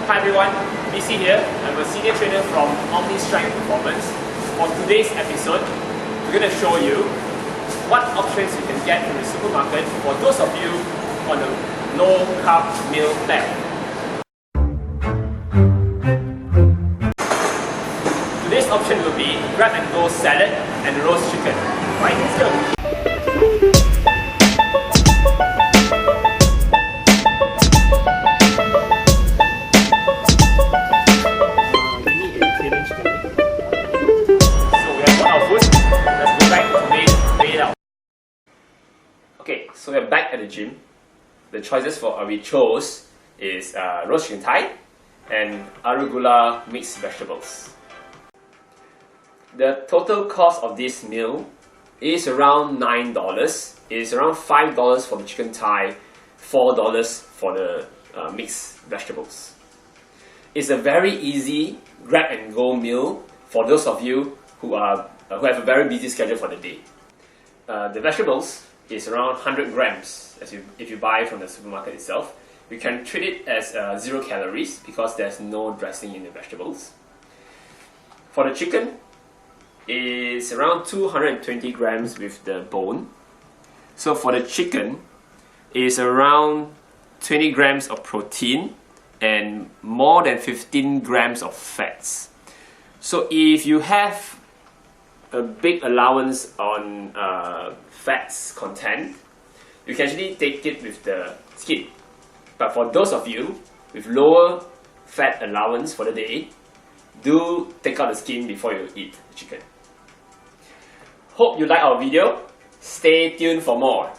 Hi everyone, BC here. I'm a senior trainer from OMNI Strength and Performance. For today's episode, we're going to show you what options you can get from the supermarket for those of you on a low carb meal plan. Today's option will be grab and go salad and roast chicken. Right, let's go. Okay, so we're back at the gym. The choices we chose is roast chicken thigh and arugula mixed vegetables. The total cost of this meal is around $9. It is around $5 for the chicken thigh, $4 for the mixed vegetables. It's a very easy grab and go meal for those of you who have a very busy schedule for the day. The vegetables is around 100 grams if you buy from the supermarket itself. You can treat it as 0 calories because there's no dressing in the vegetables. For the chicken, it's around 220 grams with the bone. So for the chicken, it's around 20 grams of protein and more than 15 grams of fats. So if you have a big allowance on fats content, you can actually take it with the skin. But for those of you with lower fat allowance for the day, do take out the skin before you eat the chicken. Hope you like our video. Stay tuned for more.